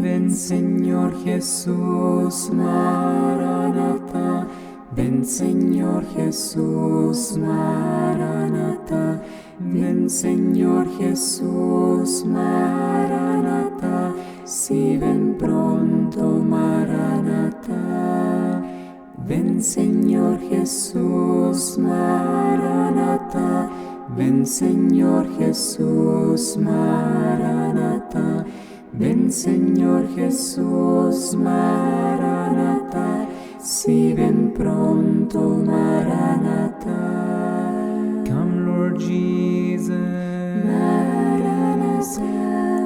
Ven Señor Jesús, Maranatha. Ven Señor Jesús, Maranatha. Ven Señor Jesús, Maranatha. Si ven pronto, Maranatha. Ven Señor Jesús, Maranatha. Ven Señor Jesús, Maranatha. Ven Señor Jesús, Maranatha. Si ven pronto, Maranatha. Come Lord Jesus, Maranatha.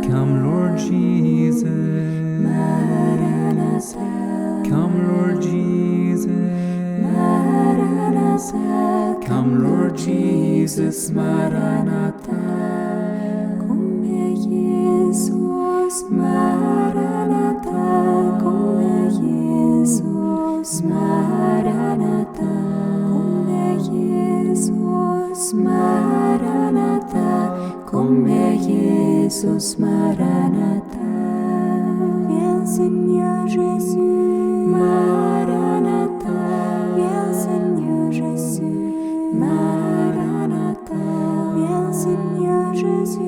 come Lord Jesus, Maranatha. come Lord Jesus, Maranatha. come Lord Jesus, Maranatha. Come Jesus, Maranatha. Come Jesus, Maranatha. Come Jesus, Maranatha. Come Jesus, Maranatha. Viens Seigneur Jésus, Maranatha. Viens Seigneur Jésus, Maranatha. Viens Seigneur Jésus,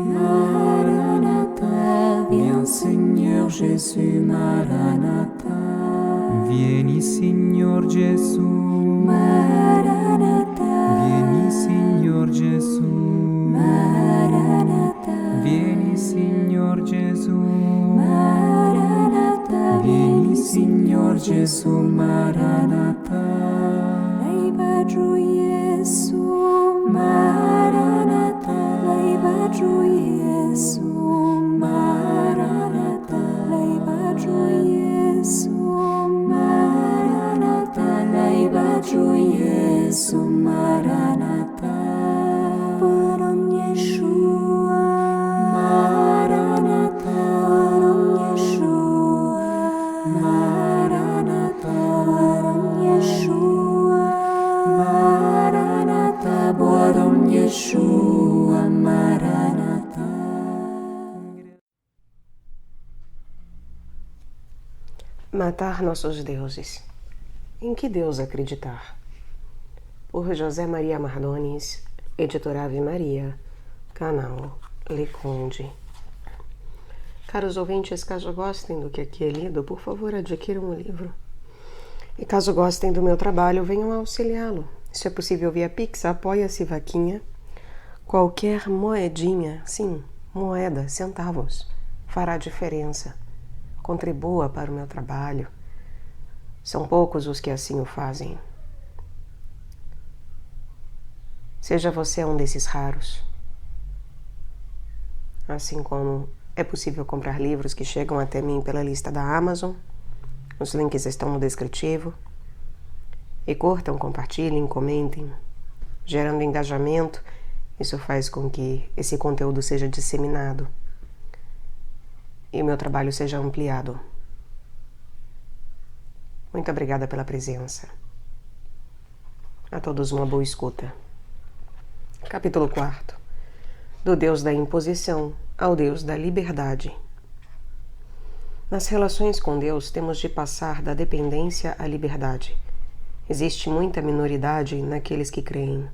Maranatha. Viens Seigneur Jésus, Maranatha. vieni Signor Gesù, Maranatha. vieni Signor Gesù, Maranatha. vieni Signor Gesù, Maranatha. vieni Signor Gesù, Maranatha. Leibaju Jesu, Maranatha. Leibaju Jesu, Maranatha. Leibaju Jesu, Maranatha. Leibaju Jesu, Maranatha. Param Yeshua, Maranatha. Param Yeshua, Maranatha. Param Yeshua, Maranatha. Param Yeshua, Maranatha. Matar nossos deuses. Em que Deus acreditar? Por José Maria Mardones, editora Ave Maria, canal Leconde. Caros ouvintes, caso gostem do que aqui é lido, por favor adquiram o livro. E caso gostem do meu trabalho, venham auxiliá-lo. Se é possível via Pix, apoia-se vaquinha. Qualquer moedinha, sim, moeda, centavos, fará diferença. Contribua para o meu trabalho. São poucos os que assim o fazem. Seja você um desses raros. Assim como é possível comprar livros que chegam até mim pela lista da Amazon. Os links estão no descritivo. E curtam, compartilhem, comentem, gerando engajamento. Isso faz com que esse conteúdo seja disseminado e o meu trabalho seja ampliado. Muito obrigada pela presença. A todos uma boa escuta. Capítulo 4. Do Deus da imposição ao Deus da liberdade. Nas relações com Deus, temos de passar da dependência à liberdade. Existe muita minoridade naqueles que creem.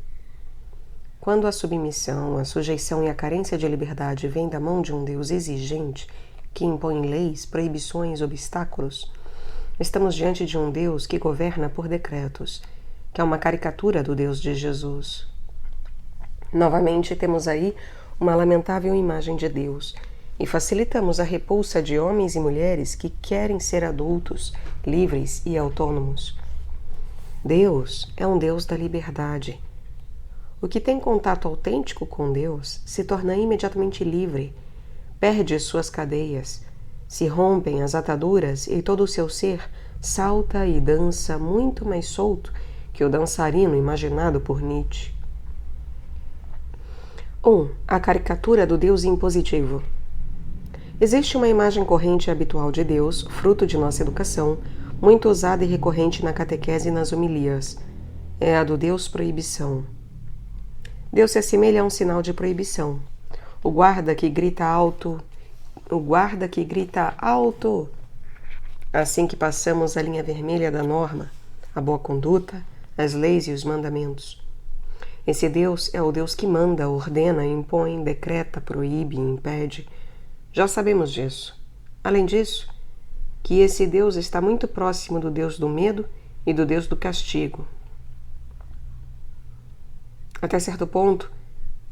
Quando a submissão, a sujeição e a carência de liberdade vêm da mão de um Deus exigente, que impõe leis, proibições, obstáculos, estamos diante de um Deus que governa por decretos, que é uma caricatura do Deus de Jesus. Novamente temos aí uma lamentável imagem de Deus e facilitamos a repulsa de homens e mulheres que querem ser adultos, livres e autônomos. Deus é um Deus da liberdade. O que tem contato autêntico com Deus se torna imediatamente livre, perde suas cadeias, se rompem as ataduras e todo o seu ser salta e dança muito mais solto que o dançarino imaginado por Nietzsche. 1. A caricatura do Deus impositivo. Existe uma imagem corrente e habitual de Deus, fruto de nossa educação, muito usada e recorrente na catequese e nas homilias. É a do Deus proibição. Deus se assemelha a um sinal de proibição. O guarda que grita alto o guarda que grita alto assim que passamos a linha vermelha da norma, a boa conduta, as leis e os mandamentos. Esse Deus é o Deus que manda, ordena, impõe, decreta, proíbe, impede. Já sabemos disso. Além disso, que esse Deus está muito próximo do Deus do medo e do Deus do castigo. Até certo ponto,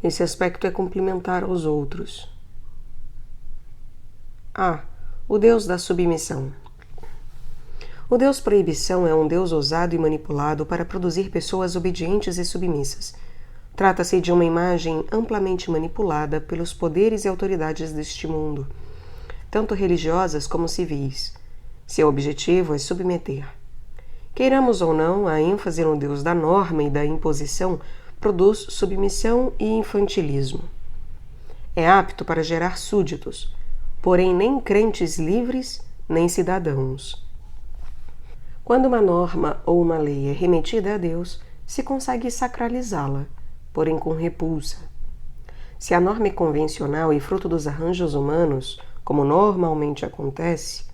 esse aspecto é complementar aos outros. O Deus da submissão. O Deus proibição é um Deus ousado e manipulado para produzir pessoas obedientes e submissas. Trata-se de uma imagem amplamente manipulada pelos poderes e autoridades deste mundo, tanto religiosas como civis. Seu objetivo é submeter. Queiramos ou não, a ênfase no Deus da norma e da imposição produz submissão e infantilismo. É apto para gerar súditos, porém nem crentes livres, nem cidadãos. Quando uma norma ou uma lei é remetida a Deus, se consegue sacralizá-la, porém com repulsa. Se a norma é convencional e fruto dos arranjos humanos, como normalmente acontece,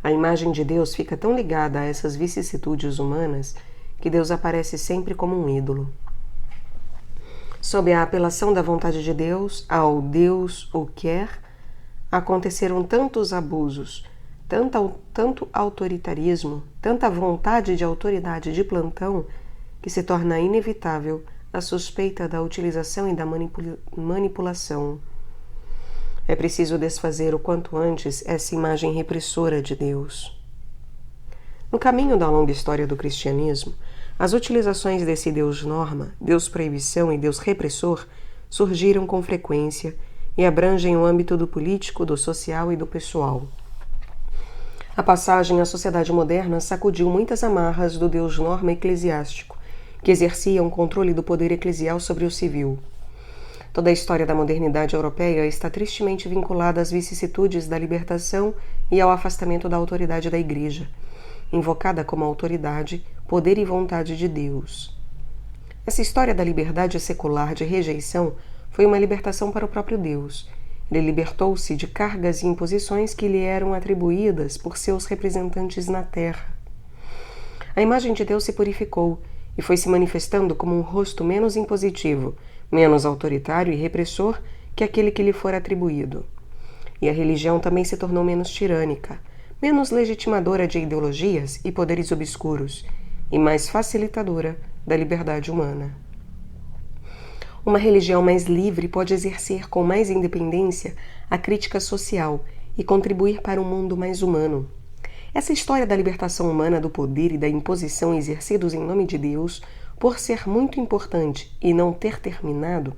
a imagem de Deus fica tão ligada a essas vicissitudes humanas que Deus aparece sempre como um ídolo. Sob a apelação da vontade de Deus, ao Deus o quer, aconteceram tantos abusos, tanto autoritarismo, tanta vontade de autoridade de plantão, que se torna inevitável a suspeita da utilização e da manipulação. É preciso desfazer o quanto antes essa imagem repressora de Deus. No caminho da longa história do cristianismo, as utilizações desse Deus norma, Deus proibição e Deus repressor surgiram com frequência e abrangem o âmbito do político, do social e do pessoal. A passagem à sociedade moderna sacudiu muitas amarras do Deus norma eclesiástico, que exercia um controle do poder eclesial sobre o civil. Toda a história da modernidade europeia está tristemente vinculada às vicissitudes da libertação e ao afastamento da autoridade da Igreja, invocada como autoridade, poder e vontade de Deus. Essa história da liberdade secular de rejeição foi uma libertação para o próprio Deus. Ele libertou-se de cargas e imposições que lhe eram atribuídas por seus representantes na terra. A imagem de Deus se purificou e foi se manifestando como um rosto menos impositivo, menos autoritário e repressor que aquele que lhe fora atribuído. E a religião também se tornou menos tirânica, menos legitimadora de ideologias e poderes obscuros, e mais facilitadora da liberdade humana. Uma religião mais livre pode exercer com mais independência a crítica social e contribuir para um mundo mais humano. Essa história da libertação humana do poder e da imposição exercidos em nome de Deus, por ser muito importante e não ter terminado,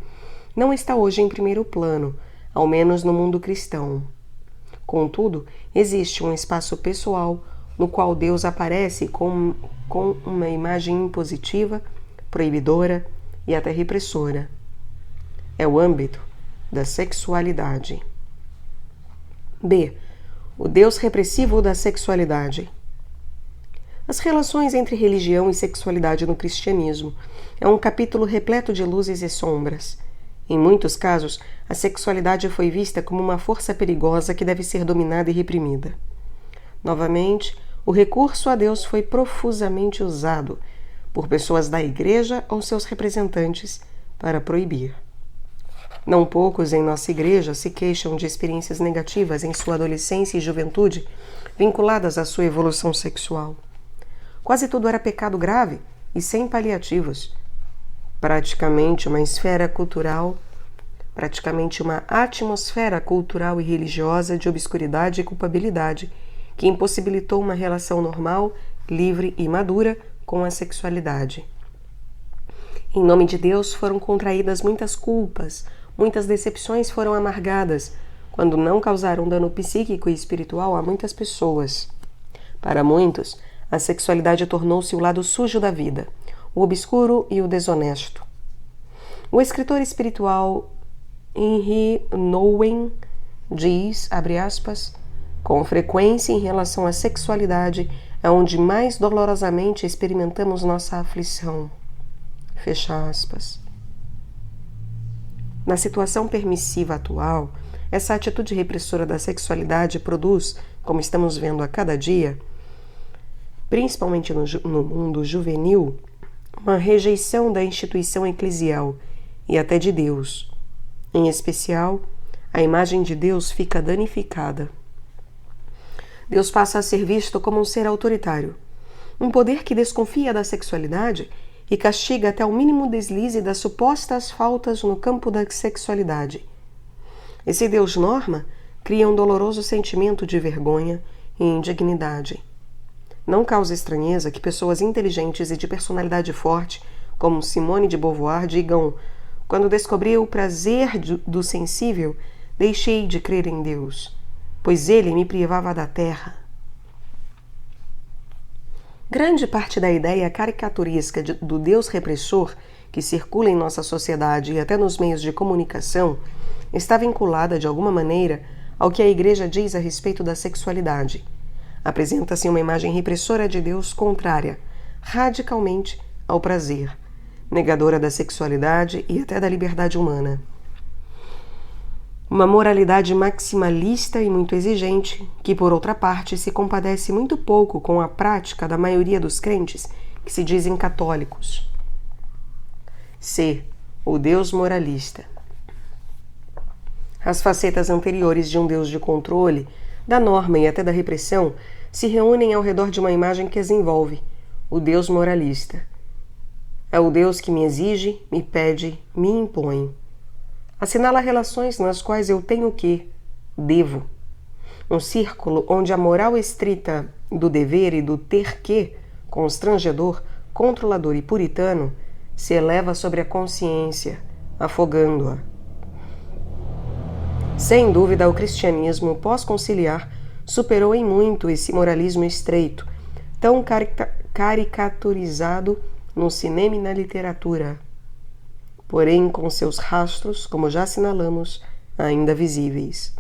não está hoje em primeiro plano, ao menos no mundo cristão. Contudo, existe um espaço pessoal no qual Deus aparece com uma imagem impositiva, proibidora e até repressora. É o âmbito da sexualidade. B. O Deus repressivo da sexualidade. As relações entre religião e sexualidade no cristianismo é um capítulo repleto de luzes e sombras. Em muitos casos, a sexualidade foi vista como uma força perigosa que deve ser dominada e reprimida. Novamente, o recurso a Deus foi profusamente usado por pessoas da Igreja ou seus representantes para proibir. Não poucos em nossa Igreja se queixam de experiências negativas em sua adolescência e juventude vinculadas à sua evolução sexual. Quase tudo era pecado grave e sem paliativos. Praticamente uma atmosfera cultural e religiosa de obscuridade e culpabilidade que impossibilitou uma relação normal, livre e madura com a sexualidade. Em nome de Deus foram contraídas muitas culpas, muitas decepções foram amargadas, quando não causaram dano psíquico e espiritual a muitas pessoas. Para muitos, a sexualidade tornou-se o lado sujo da vida, o obscuro e o desonesto. O escritor espiritual Henry Nouwen diz, abre aspas, com frequência em relação à sexualidade é onde mais dolorosamente experimentamos nossa aflição. Fecha aspas. Na situação permissiva atual, essa atitude repressora da sexualidade produz, como estamos vendo a cada dia, principalmente no mundo juvenil, uma rejeição da instituição eclesial e até de Deus. Em especial, a imagem de Deus fica danificada. Deus passa a ser visto como um ser autoritário, um poder que desconfia da sexualidade e castiga até o mínimo deslize das supostas faltas no campo da sexualidade. Esse Deus norma cria um doloroso sentimento de vergonha e indignidade. Não causa estranheza que pessoas inteligentes e de personalidade forte, como Simone de Beauvoir, digam: quando descobri o prazer do sensível, deixei de crer em Deus, pois ele me privava da terra. Grande parte da ideia caricaturesca do Deus repressor que circula em nossa sociedade e até nos meios de comunicação está vinculada, de alguma maneira, ao que a Igreja diz a respeito da sexualidade. Apresenta-se uma imagem repressora de Deus contrária, radicalmente, ao prazer, negadora da sexualidade e até da liberdade humana. Uma moralidade maximalista e muito exigente, que, por outra parte, se compadece muito pouco com a prática da maioria dos crentes que se dizem católicos. C. O Deus moralista. As facetas anteriores de um Deus de controle, da norma e até da repressão, se reúnem ao redor de uma imagem que as envolve, o Deus moralista. É o Deus que me exige, me pede, me impõe. Assinala relações nas quais eu tenho que, devo. Um círculo onde a moral estrita do dever e do ter que, constrangedor, controlador e puritano, se eleva sobre a consciência, afogando-a. Sem dúvida, o cristianismo pós-conciliar superou em muito esse moralismo estreito, tão caricaturizado no cinema e na literatura, porém com seus rastros, como já assinalamos, ainda visíveis.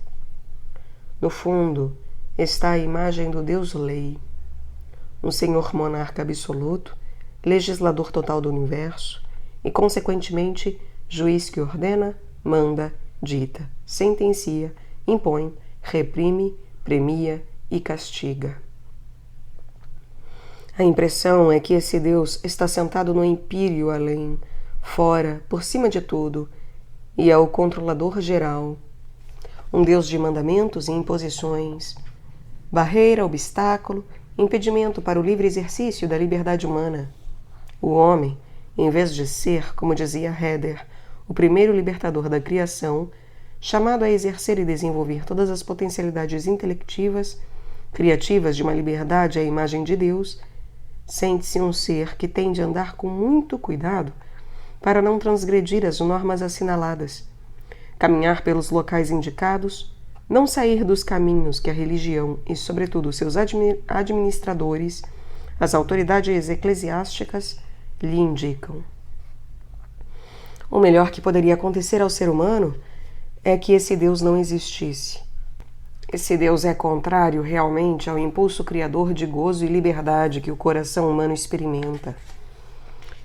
No fundo, está a imagem do Deus-Lei, um senhor monarca absoluto, legislador total do universo e, consequentemente, juiz que ordena, manda, dita, sentencia, impõe, reprime, premia e castiga. A impressão é que esse Deus está sentado no empíreo além, fora, por cima de tudo, e é o controlador geral. Um Deus de mandamentos e imposições, barreira, obstáculo, impedimento para o livre exercício da liberdade humana. O homem, em vez de ser, como dizia Herder, o primeiro libertador da criação, chamado a exercer e desenvolver todas as potencialidades intelectivas, criativas de uma liberdade à imagem de Deus, sente-se um ser que tem de andar com muito cuidado para não transgredir as normas assinaladas, caminhar pelos locais indicados, não sair dos caminhos que a religião e, sobretudo, seus administradores, as autoridades eclesiásticas, lhe indicam. O melhor que poderia acontecer ao ser humano é que esse Deus não existisse. Esse Deus é contrário realmente ao impulso criador de gozo e liberdade que o coração humano experimenta.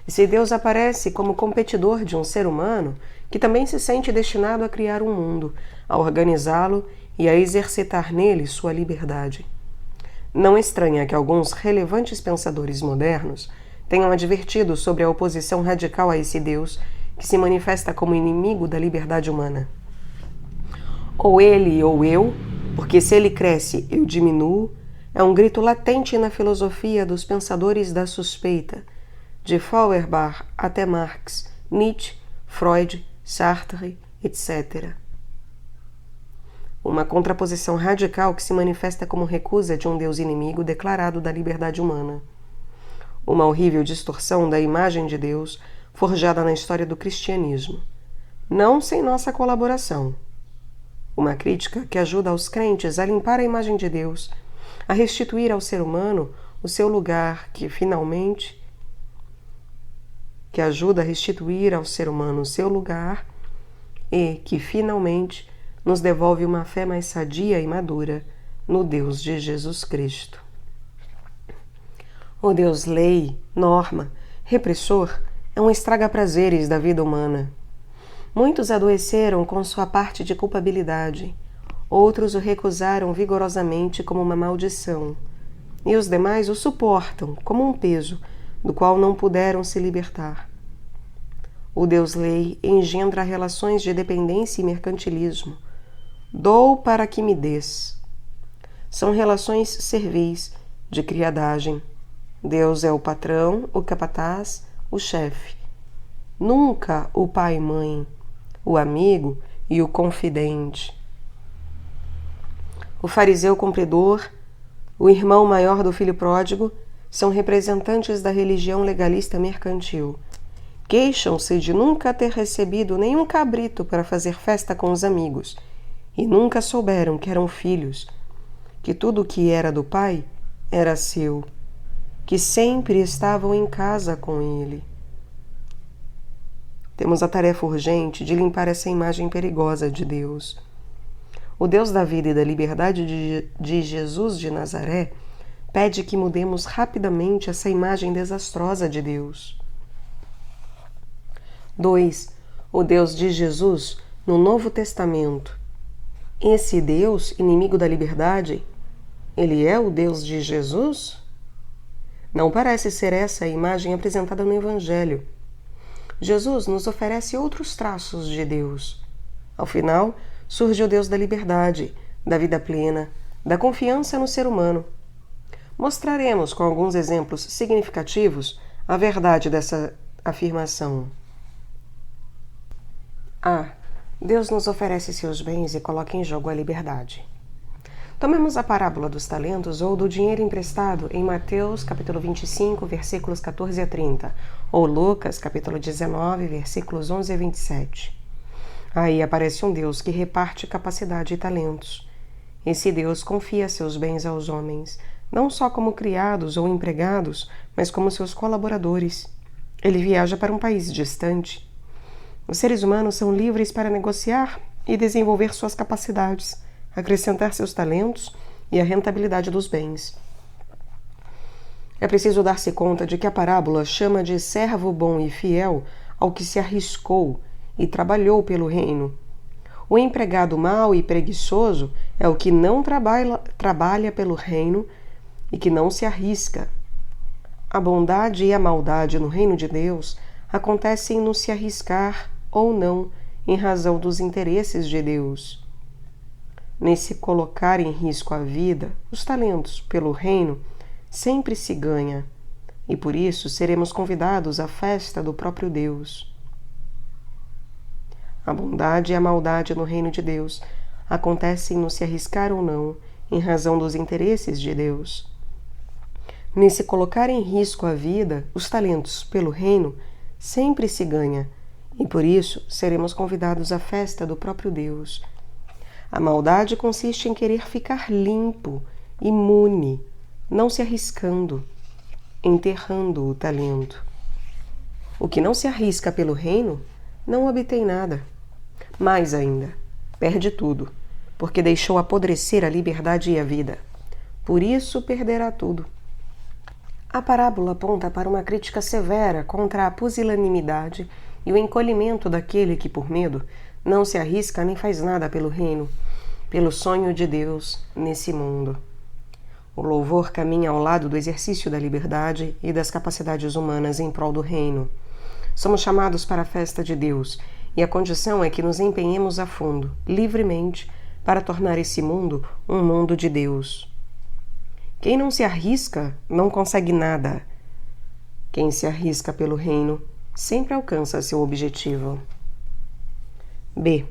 Esse Deus aparece como competidor de um ser humano que também se sente destinado a criar um mundo, a organizá-lo e a exercitar nele sua liberdade. Não estranha que alguns relevantes pensadores modernos tenham advertido sobre a oposição radical a esse Deus que se manifesta como inimigo da liberdade humana. Ou ele ou eu, porque se ele cresce, eu diminuo, é um grito latente na filosofia dos pensadores da suspeita, de Feuerbach até Marx, Nietzsche, Freud, Sartre, etc. Uma contraposição radical que se manifesta como recusa de um Deus inimigo declarado da liberdade humana. Uma horrível distorção da imagem de Deus forjada na história do cristianismo, não sem nossa colaboração. Uma crítica que ajuda os crentes a limpar a imagem de Deus, a restituir ao ser humano o seu lugar que ajuda a restituir ao ser humano o seu lugar e que finalmente nos devolve uma fé mais sadia e madura no Deus de Jesus Cristo. O Deus lei, norma, repressor é um estraga-prazeres da vida humana. Muitos adoeceram com sua parte de culpabilidade, outros o recusaram vigorosamente como uma maldição, e os demais o suportam como um peso do qual não puderam se libertar. O Deus-lei engendra relações de dependência e mercantilismo. Dou para que me des. São relações servis, de criadagem. Deus é o patrão, o capataz, o chefe. Nunca o pai e mãe, o amigo e o confidente. O fariseu cumpridor, o irmão maior do filho pródigo, são representantes da religião legalista mercantil. Queixam-se de nunca ter recebido nenhum cabrito para fazer festa com os amigos, e nunca souberam que eram filhos, que tudo o que era do pai era seu, que sempre estavam em casa com ele. Temos a tarefa urgente de limpar essa imagem perigosa de Deus. O Deus da vida e da liberdade de Jesus de Nazaré pede que mudemos rapidamente essa imagem desastrosa de Deus. 2. O Deus de Jesus no Novo Testamento. Esse Deus, inimigo da liberdade, ele é o Deus de Jesus? Não parece ser essa a imagem apresentada no Evangelho. Jesus nos oferece outros traços de Deus. Ao final, surge o Deus da liberdade, da vida plena, da confiança no ser humano. Mostraremos com alguns exemplos significativos a verdade dessa afirmação. A. Deus nos oferece seus bens e coloca em jogo a liberdade. Tomemos a parábola dos talentos ou do dinheiro emprestado em Mateus capítulo 25, versículos 14 a 30, ou Lucas capítulo 19, versículos 11 a 27. Aí aparece um Deus que reparte capacidade e talentos. Esse Deus confia seus bens aos homens, não só como criados ou empregados, mas como seus colaboradores. Ele viaja para um país distante. Os seres humanos são livres para negociar e desenvolver suas capacidades, acrescentar seus talentos e a rentabilidade dos bens. É preciso dar-se conta de que a parábola chama de servo bom e fiel ao que se arriscou e trabalhou pelo reino. O empregado mau e preguiçoso é o que não trabalha pelo reino e que não se arrisca. A bondade e a maldade no reino de Deus acontecem no se arriscar ou não em razão dos interesses de Deus. Nesse colocar em risco a vida, os talentos pelo reino, sempre se ganha, e por isso seremos convidados à festa do próprio Deus. A bondade e a maldade no reino de Deus acontecem no se arriscar ou não em razão dos interesses de Deus. Nesse colocar em risco a vida, os talentos pelo reino, sempre se ganha, e por isso seremos convidados à festa do próprio Deus. A maldade consiste em querer ficar limpo, imune, não se arriscando, enterrando o talento. O que não se arrisca pelo reino não obtém nada. Mais ainda, perde tudo, porque deixou apodrecer a liberdade e a vida. Por isso perderá tudo. A parábola aponta para uma crítica severa contra a pusilanimidade e o encolhimento daquele que, por medo, não se arrisca nem faz nada pelo reino, pelo sonho de Deus nesse mundo. O louvor caminha ao lado do exercício da liberdade e das capacidades humanas em prol do reino. Somos chamados para a festa de Deus, e a condição é que nos empenhemos a fundo, livremente, para tornar esse mundo um mundo de Deus. Quem não se arrisca não consegue nada. Quem se arrisca pelo reino sempre alcança seu objetivo. B.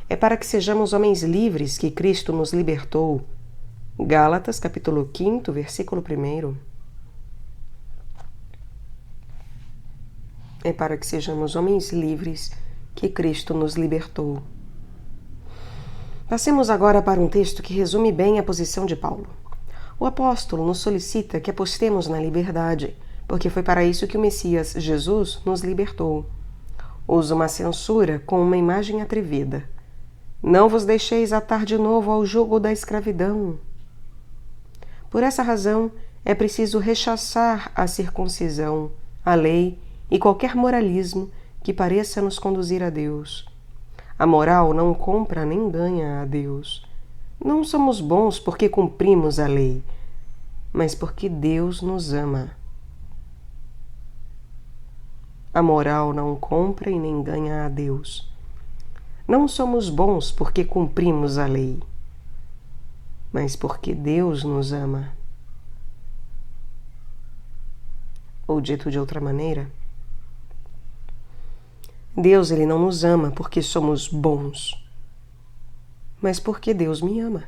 É para que sejamos homens livres que Cristo nos libertou. Gálatas, capítulo 5, versículo 1. É para que sejamos homens livres que Cristo nos libertou. Passemos agora para um texto que resume bem a posição de Paulo. O apóstolo nos solicita que apostemos na liberdade, porque foi para isso que o Messias, Jesus, nos libertou. Usa uma censura com uma imagem atrevida. Não vos deixeis atar de novo ao jugo da escravidão. Por essa razão, é preciso rechaçar a circuncisão, a lei e qualquer moralismo que pareça nos conduzir a Deus. A moral não compra nem ganha a Deus. Não somos bons porque cumprimos a lei, mas porque Deus nos ama. A moral não compra e nem ganha a Deus. Não somos bons porque cumprimos a lei, mas porque Deus nos ama. Ou dito de outra maneira, Deus ele não nos ama porque somos bons, mas porque Deus me ama.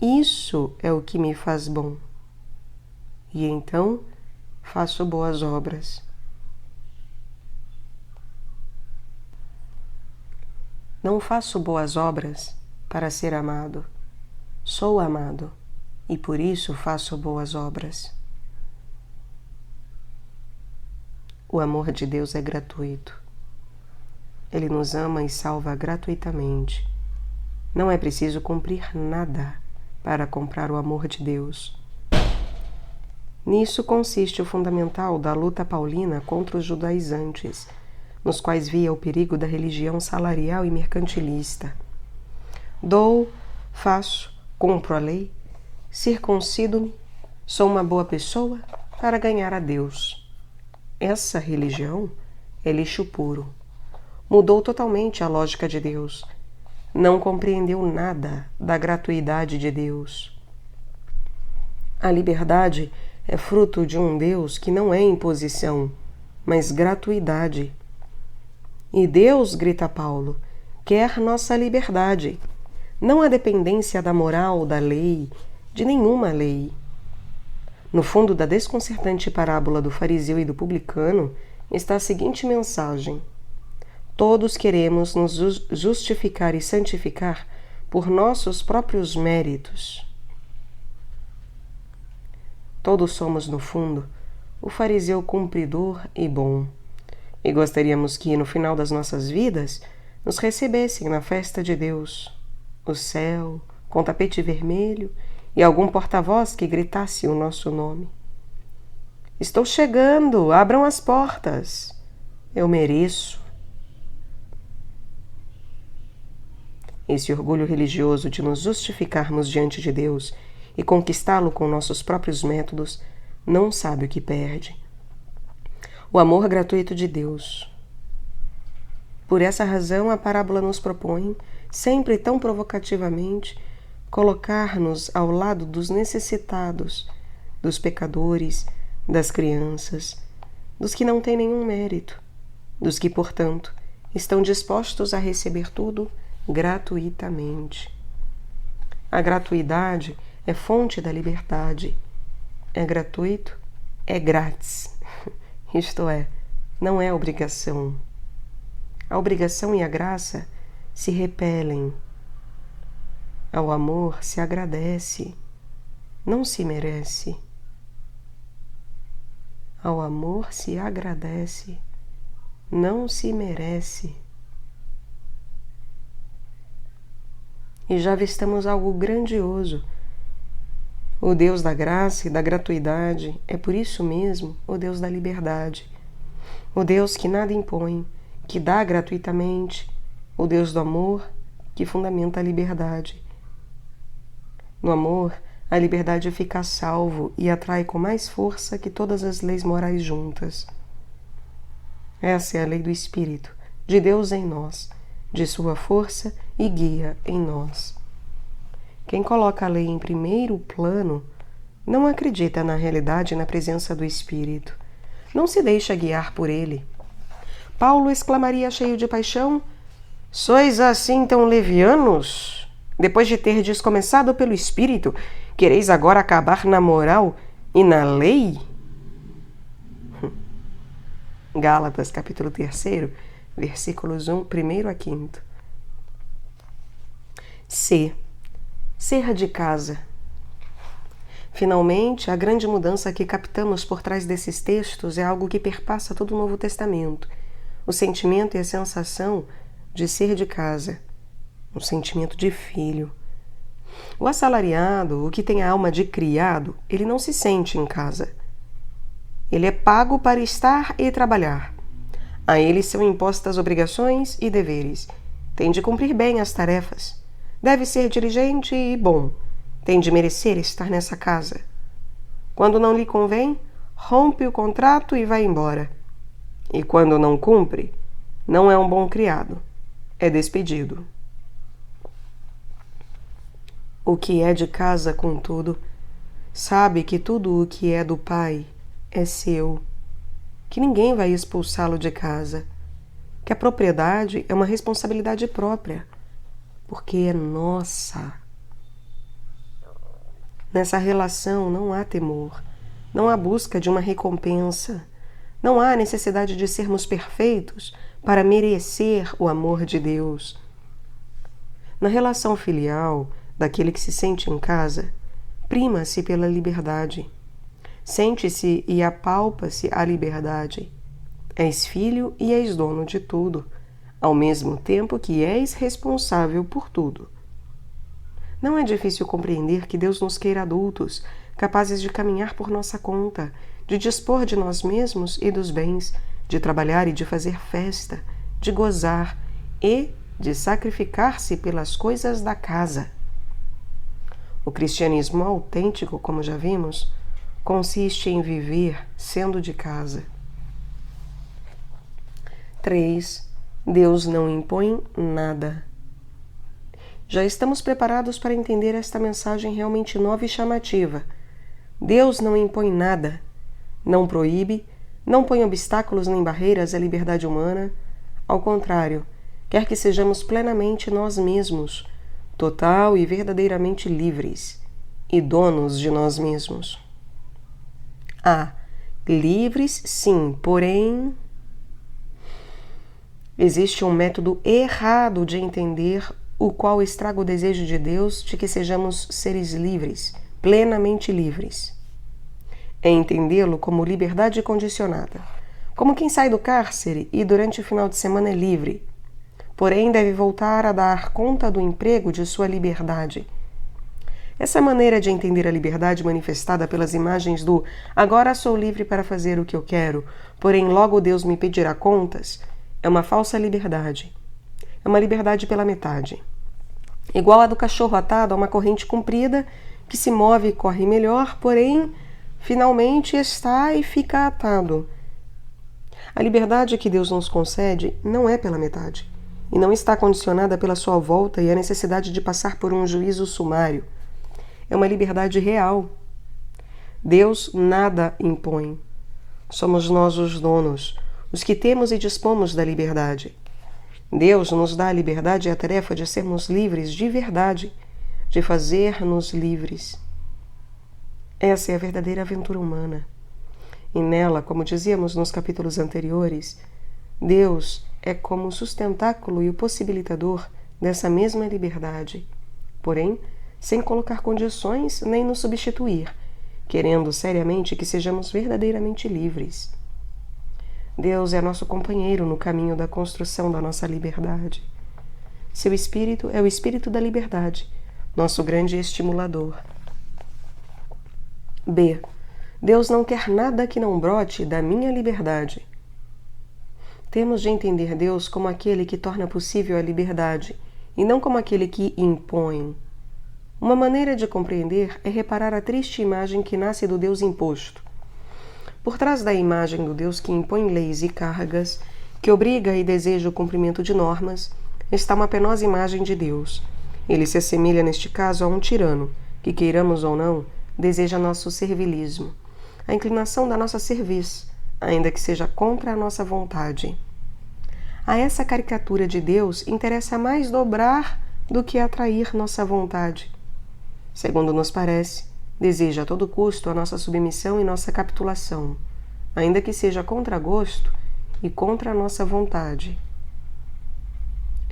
Isso é o que me faz bom. E então faço boas obras. Não faço boas obras para ser amado. Sou amado e por isso faço boas obras. O amor de Deus é gratuito. Ele nos ama e salva gratuitamente. Não é preciso cumprir nada para comprar o amor de Deus. Nisso consiste o fundamental da luta paulina contra os judaizantes, nos quais via o perigo da religião salarial e mercantilista. Dou, faço, cumpro a lei, circuncido-me, sou uma boa pessoa para ganhar a Deus. Essa religião é lixo puro. Mudou totalmente a lógica de Deus. Não compreendeu nada da gratuidade de Deus. A liberdade é fruto de um Deus que não é imposição, mas gratuidade. E Deus, grita Paulo, quer nossa liberdade, não a dependência da moral, da lei, de nenhuma lei. No fundo da desconcertante parábola do fariseu e do publicano está a seguinte mensagem: todos queremos nos justificar e santificar por nossos próprios méritos. Todos somos, no fundo, o fariseu cumpridor e bom. E gostaríamos que, no final das nossas vidas, nos recebessem na festa de Deus, o céu, com tapete vermelho e algum porta-voz que gritasse o nosso nome. Estou chegando, abram as portas. Eu mereço. Esse orgulho religioso de nos justificarmos diante de Deus e conquistá-lo com nossos próprios métodos não sabe o que perde. O amor gratuito de Deus. Por essa razão, a parábola nos propõe, sempre tão provocativamente, colocar-nos ao lado dos necessitados, dos pecadores, das crianças, dos que não têm nenhum mérito, dos que, portanto, estão dispostos a receber tudo gratuitamente. A gratuidade é fonte da liberdade. É gratuito, é grátis. Isto é, não é obrigação. A obrigação e a graça se repelem. Ao amor se agradece, não se merece. Ao amor se agradece, não se merece. E já avistamos algo grandioso. O Deus da graça e da gratuidade é por isso mesmo o Deus da liberdade. O Deus que nada impõe, que dá gratuitamente. O Deus do amor que fundamenta a liberdade. No amor, a liberdade fica a salvo e atrai com mais força que todas as leis morais juntas. Essa é a lei do Espírito, de Deus em nós, de sua força e guia em nós. Quem coloca a lei em primeiro plano não acredita na realidade e na presença do Espírito. Não se deixa guiar por ele. Paulo exclamaria cheio de paixão: sois assim tão levianos? Depois de terdes começado pelo Espírito, quereis agora acabar na moral e na lei? Gálatas, capítulo 3, versículos 1 a 5. Ser de casa. Finalmente, a grande mudança que captamos por trás desses textos é algo que perpassa todo o Novo Testamento. O sentimento e a sensação de ser de casa. Um sentimento de filho. O assalariado, o que tem a alma de criado, ele não se sente em casa. Ele é pago para estar e trabalhar. A ele são impostas obrigações e deveres. Tem de cumprir bem as tarefas. Deve ser diligente e bom. Tem de merecer estar nessa casa. Quando não lhe convém, rompe o contrato e vai embora. E quando não cumpre, não é um bom criado. É despedido. O que é de casa, contudo, sabe que tudo o que é do pai é seu, que ninguém vai expulsá-lo de casa, que a propriedade é uma responsabilidade própria, porque é nossa. Nessa relação não há temor, não há busca de uma recompensa, não há necessidade de sermos perfeitos para merecer o amor de Deus. Na relação filial, daquele que se sente em casa, prima-se pela liberdade. Sente-se e apalpa-se a liberdade. És filho e és dono de tudo, ao mesmo tempo que és responsável por tudo. Não é difícil compreender que Deus nos queira adultos, capazes de caminhar por nossa conta, de dispor de nós mesmos e dos bens, de trabalhar e de fazer festa, de gozar e de sacrificar-se pelas coisas da casa. O cristianismo autêntico, como já vimos, consiste em viver sendo de casa. 3. Deus não impõe nada. Já estamos preparados para entender esta mensagem realmente nova e chamativa. Deus não impõe nada, não proíbe, não põe obstáculos nem barreiras à liberdade humana. Ao contrário, quer que sejamos plenamente nós mesmos, total e verdadeiramente livres e donos de nós mesmos. Livres, sim, porém, existe um método errado de entender o qual estraga o desejo de Deus de que sejamos seres livres, plenamente livres. É entendê-lo como liberdade condicionada, como quem sai do cárcere e durante o final de semana é livre, porém deve voltar a dar conta do emprego de sua liberdade. Essa maneira de entender a liberdade manifestada pelas imagens do agora sou livre para fazer o que eu quero, porém logo Deus me pedirá contas, é uma falsa liberdade. É uma liberdade pela metade. Igual a do cachorro atado a uma corrente comprida que se move e corre melhor, porém finalmente está e fica atado. A liberdade que Deus nos concede não é pela metade e não está condicionada pela sua volta e a necessidade de passar por um juízo sumário. É uma liberdade real. Deus nada impõe. Somos nós os donos, os que temos e dispomos da liberdade. Deus nos dá a liberdade e a tarefa de sermos livres de verdade, de fazer-nos livres. Essa é a verdadeira aventura humana. E nela, como dizíamos nos capítulos anteriores, Deus é como o sustentáculo e o possibilitador dessa mesma liberdade, porém, sem colocar condições nem nos substituir, querendo seriamente que sejamos verdadeiramente livres. Deus é nosso companheiro no caminho da construção da nossa liberdade. Seu Espírito é o Espírito da liberdade, nosso grande estimulador. B. Deus não quer nada que não brote da minha liberdade. Temos de entender Deus como aquele que torna possível a liberdade, e não como aquele que impõe. Uma maneira de compreender é reparar a triste imagem que nasce do Deus imposto. Por trás da imagem do Deus que impõe leis e cargas, que obriga e deseja o cumprimento de normas, está uma penosa imagem de Deus. Ele se assemelha, neste caso, a um tirano, que, queiramos ou não, deseja nosso servilismo, a inclinação da nossa cerviz, ainda que seja contra a nossa vontade. A essa caricatura de Deus interessa mais dobrar do que atrair nossa vontade. Segundo nos parece, deseja a todo custo a nossa submissão e nossa capitulação, ainda que seja contra gosto e contra a nossa vontade.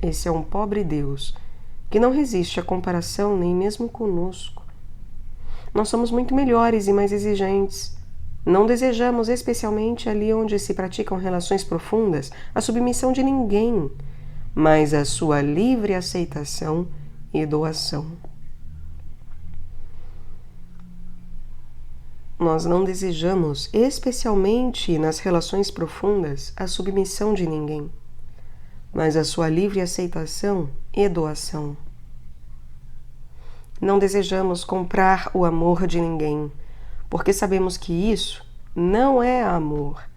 Esse é um pobre Deus, que não resiste à comparação nem mesmo conosco. Nós somos muito melhores e mais exigentes. Não desejamos, especialmente ali onde se praticam relações profundas, a submissão de ninguém, mas a sua livre aceitação e doação. nós não desejamos, especialmente nas relações profundas, a submissão de ninguém, mas a sua livre aceitação e doação. Não desejamos comprar o amor de ninguém, porque sabemos que isso não é amor,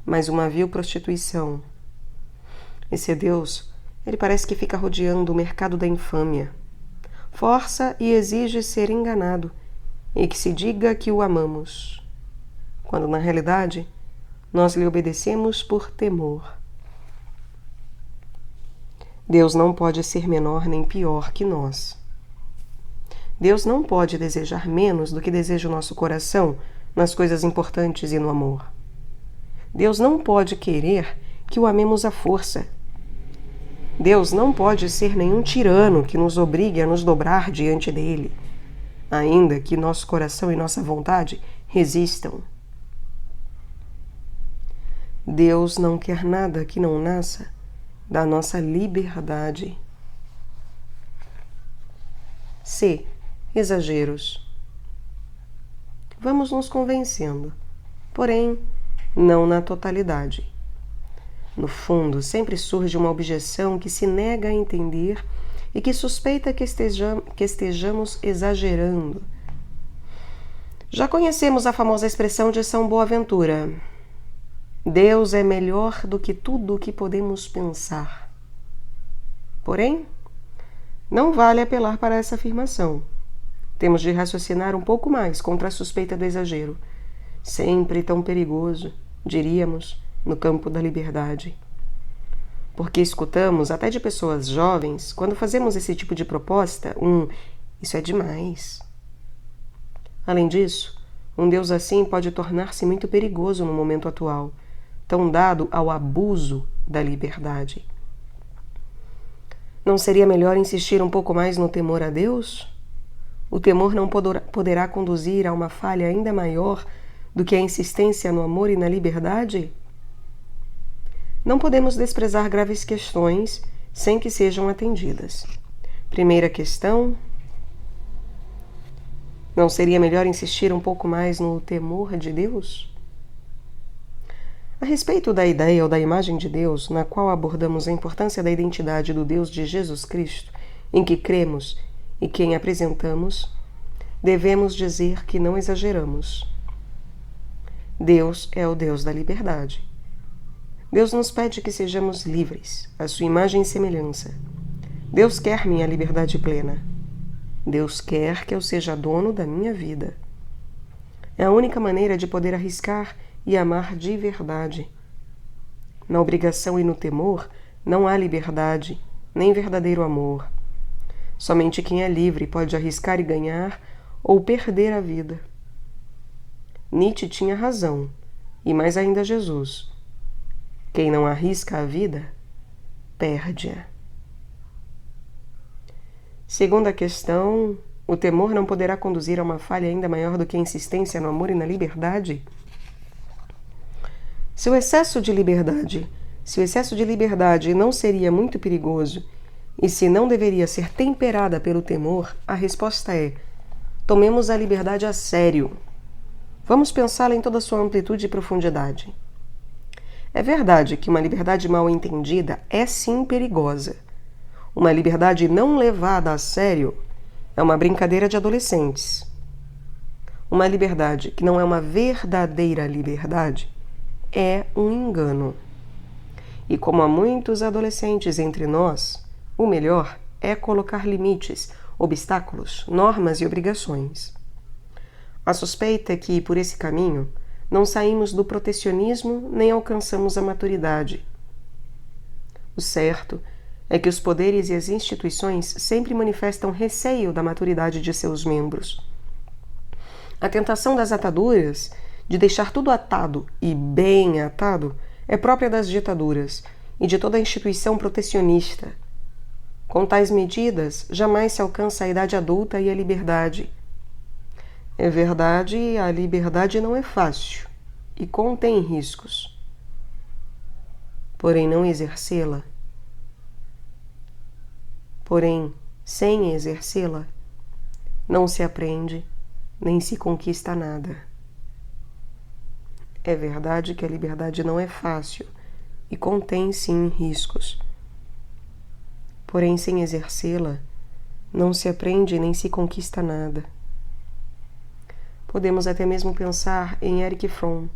mas uma vil prostituição. Esse Deus, ele parece que fica rodeando o mercado da infâmia. Força e exige ser enganado e que se diga que o amamos, quando na realidade nós lhe obedecemos por temor. Deus não pode ser menor nem pior que nós. Deus não pode desejar menos do que deseja o nosso coração nas coisas importantes e no amor. Deus não pode querer que o amemos à força. Deus não pode ser nenhum tirano que nos obrigue a nos dobrar diante dele, ainda que nosso coração e nossa vontade resistam. Deus não quer nada que não nasça da nossa liberdade. C. Exageros. Vamos nos convencendo, porém, não na totalidade. No fundo, sempre surge uma objeção que se nega a entender e que suspeita que estejamos exagerando. Já conhecemos a famosa expressão de São Boaventura: Deus é melhor do que tudo o que podemos pensar. Porém, não vale apelar para essa afirmação. Temos de raciocinar um pouco mais contra a suspeita do exagero, sempre tão perigoso, diríamos, no campo da liberdade. Porque escutamos até de pessoas jovens, quando fazemos esse tipo de proposta, isso é demais. Além disso, um Deus assim pode tornar-se muito perigoso no momento atual, tão dado ao abuso da liberdade. Não seria melhor insistir um pouco mais no temor a Deus? O temor não poderá conduzir a uma falha ainda maior do que a insistência no amor e na liberdade? Não podemos desprezar graves questões sem que sejam atendidas. Primeira questão: não seria melhor insistir um pouco mais no temor de Deus? A respeito da ideia ou da imagem de Deus, na qual abordamos a importância da identidade do Deus de Jesus Cristo, em que cremos e quem apresentamos, devemos dizer que não exageramos. Deus é o Deus da liberdade. Deus nos pede que sejamos livres, à sua imagem e semelhança. Deus quer minha liberdade plena. Deus quer que eu seja dono da minha vida. É a única maneira de poder arriscar e amar de verdade. Na obrigação e no temor não há liberdade, nem verdadeiro amor. Somente quem é livre pode arriscar e ganhar ou perder a vida. Nietzsche tinha razão, e mais ainda Jesus. Quem não arrisca a vida, perde-a. Segunda questão: o temor não poderá conduzir a uma falha ainda maior do que a insistência no amor e na liberdade? Se o excesso de liberdade não seria muito perigoso, e se não deveria ser temperada pelo temor, a resposta é: tomemos a liberdade a sério. Vamos pensá-la em toda a sua amplitude e profundidade. É verdade que uma liberdade mal entendida é sim perigosa. Uma liberdade não levada a sério é uma brincadeira de adolescentes. Uma liberdade que não é uma verdadeira liberdade é um engano. E como há muitos adolescentes entre nós, o melhor é colocar limites, obstáculos, normas e obrigações. A suspeita é que, por esse caminho, não saímos do protecionismo nem alcançamos a maturidade. O certo é que os poderes e as instituições sempre manifestam receio da maturidade de seus membros. A tentação das ataduras, de deixar tudo atado e bem atado, é própria das ditaduras e de toda a instituição protecionista. Com tais medidas, jamais se alcança a idade adulta e a liberdade. É verdade, a liberdade não é fácil e contém riscos. Porém, sem exercê-la, não se aprende nem se conquista nada. É verdade que a liberdade não é fácil e contém, sim, riscos. Porém, sem exercê-la, não se aprende nem se conquista nada. Podemos até mesmo pensar em Erich Fromm.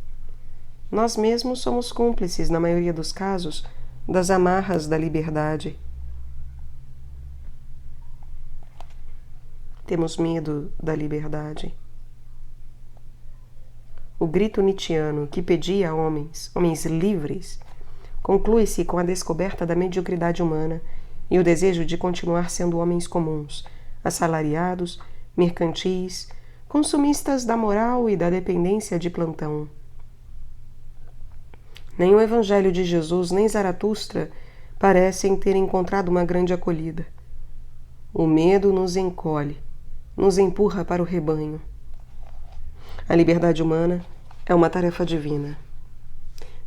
Nós mesmos somos cúmplices, na maioria dos casos, das amarras da liberdade. Temos medo da liberdade. O grito nietzschiano que pedia a homens livres, conclui-se com a descoberta da mediocridade humana e o desejo de continuar sendo homens comuns, assalariados, mercantis, consumistas da moral e da dependência de plantão. Nem o Evangelho de Jesus nem Zaratustra parecem ter encontrado uma grande acolhida. O medo nos encolhe, nos empurra para o rebanho. A liberdade humana é uma tarefa divina.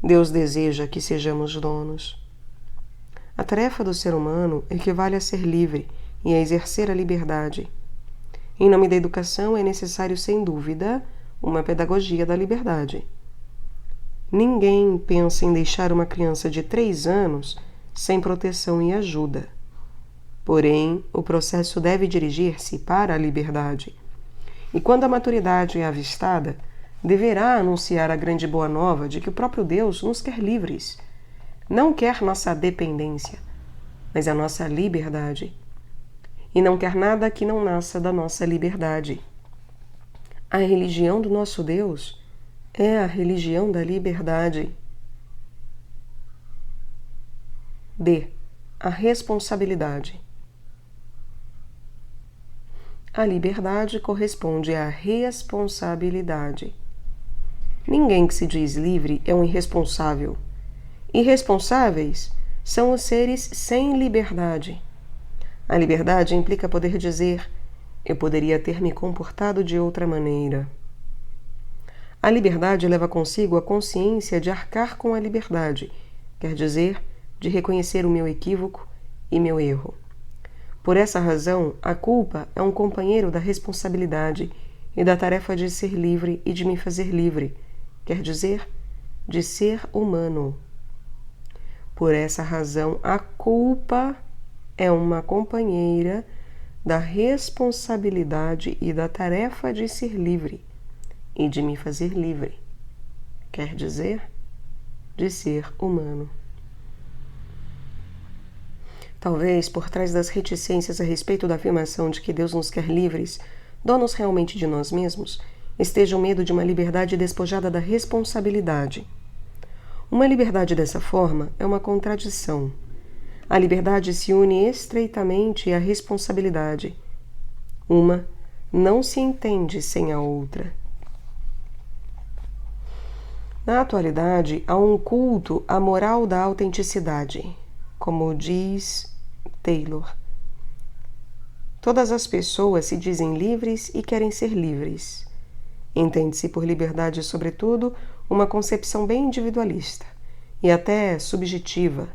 Deus deseja que sejamos donos. A tarefa do ser humano equivale a ser livre e a exercer a liberdade. Em nome da educação é necessário, sem dúvida, uma pedagogia da liberdade. Ninguém pensa em deixar uma criança de 3 anos sem proteção e ajuda. Porém, o processo deve dirigir-se para a liberdade. E quando a maturidade é avistada, deverá anunciar a grande boa nova de que o próprio Deus nos quer livres. Não quer nossa dependência, mas a nossa liberdade. E não quer nada que não nasça da nossa liberdade. A religião do nosso Deus é a religião da liberdade. D. A responsabilidade. A liberdade corresponde à responsabilidade. Ninguém que se diz livre é um irresponsável. Irresponsáveis são os seres sem liberdade. A liberdade implica poder dizer: eu poderia ter me comportado de outra maneira. A liberdade leva consigo a consciência de arcar com a liberdade, quer dizer, de reconhecer o meu equívoco e meu erro. Por essa razão, a culpa é um companheiro da responsabilidade e da tarefa de ser livre e de me fazer livre, quer dizer, de ser humano. Por essa razão, a culpa é uma companheira da responsabilidade e da tarefa de ser livre e de me fazer livre, quer dizer, de ser humano. Talvez, por trás das reticências a respeito da afirmação de que Deus nos quer livres, donos realmente de nós mesmos, esteja o medo de uma liberdade despojada da responsabilidade. Uma liberdade dessa forma é uma contradição. A liberdade se une estreitamente à responsabilidade. Uma não se entende sem a outra. Na atualidade, há um culto à moral da autenticidade, como diz Taylor. Todas as pessoas se dizem livres e querem ser livres. Entende-se por liberdade, sobretudo, uma concepção bem individualista e até subjetiva.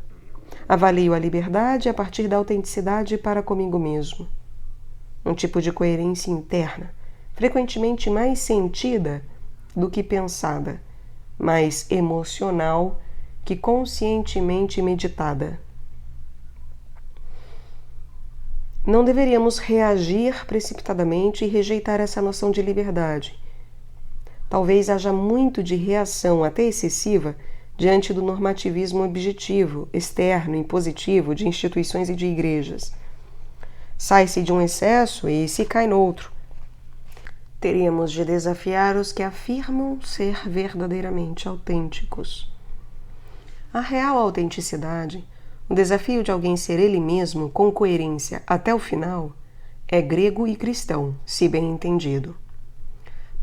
Avalio a liberdade a partir da autenticidade para comigo mesmo. Um tipo de coerência interna, frequentemente mais sentida do que pensada, mais emocional que conscientemente meditada. Não deveríamos reagir precipitadamente e rejeitar essa noção de liberdade. Talvez haja muito de reação até excessiva diante do normativismo objetivo, externo, impositivo de instituições e de igrejas. Sai-se de um excesso e se cai noutro. Teríamos de desafiar os que afirmam ser verdadeiramente autênticos. A real autenticidade, o desafio de alguém ser ele mesmo com coerência até o final, é grego e cristão, se bem entendido.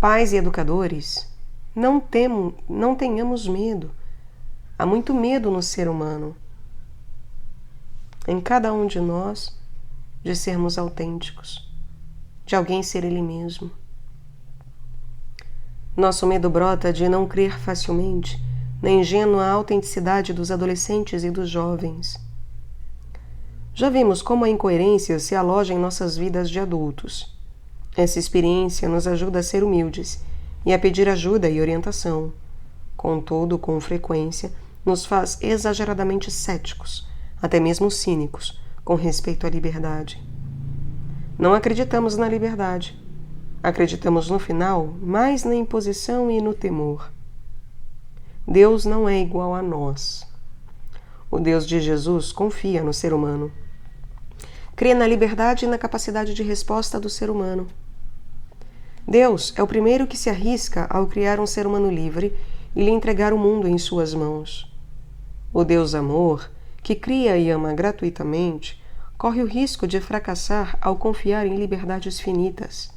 Pais e educadores, não tenhamos medo. Há muito medo no ser humano, em cada um de nós, de sermos autênticos, de alguém ser ele mesmo. Nosso medo brota de não crer facilmente na ingênua autenticidade dos adolescentes e dos jovens. Já vimos como a incoerência se aloja em nossas vidas de adultos. Essa experiência nos ajuda a ser humildes e a pedir ajuda e orientação, Contudo, com frequência, nos faz exageradamente céticos, até mesmo cínicos, com respeito à liberdade. Não acreditamos na liberdade. Acreditamos no final mais na imposição e no temor. Deus não é igual a nós. O Deus de Jesus confia no ser humano. Crê na liberdade e na capacidade de resposta do ser humano. Deus é o primeiro que se arrisca ao criar um ser humano livre e lhe entregar o mundo em suas mãos. O Deus amor, que cria e ama gratuitamente, corre o risco de fracassar ao confiar em liberdades finitas.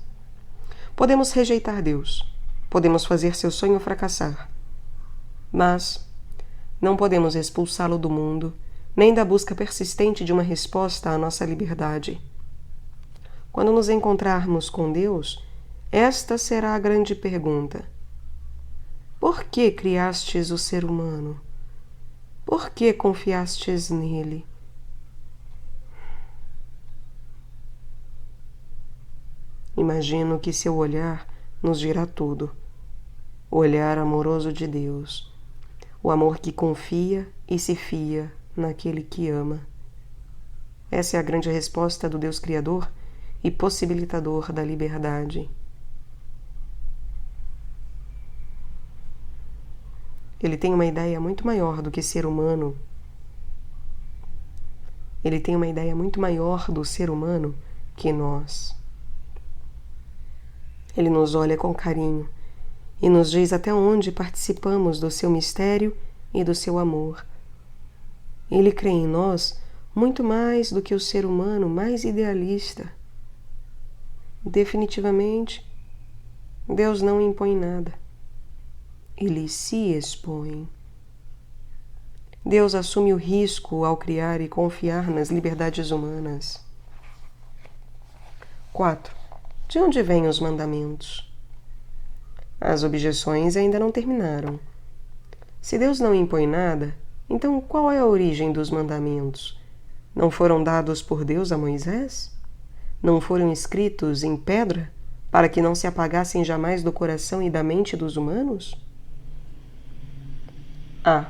Podemos rejeitar Deus, podemos fazer seu sonho fracassar, mas não podemos expulsá-lo do mundo, nem da busca persistente de uma resposta à nossa liberdade. Quando nos encontrarmos com Deus, esta será a grande pergunta: por que criastes o ser humano? Por que confiastes nele? Imagino que seu olhar nos dirá tudo. O olhar amoroso de Deus. O amor que confia e se fia naquele que ama. Essa é a grande resposta do Deus Criador e possibilitador da liberdade. Ele tem uma ideia muito maior do que ser humano. Ele tem uma ideia muito maior do ser humano que nós. Ele nos olha com carinho e nos diz até onde participamos do seu mistério e do seu amor. Ele crê em nós muito mais do que o ser humano mais idealista. Definitivamente, Deus não impõe nada. Ele se expõe. Deus assume o risco ao criar e confiar nas liberdades humanas. 4. De onde vêm os mandamentos? As objeções ainda não terminaram. Se Deus não impõe nada, então qual é a origem dos mandamentos? Não foram dados por Deus a Moisés? Não foram escritos em pedra para que não se apagassem jamais do coração e da mente dos humanos? A.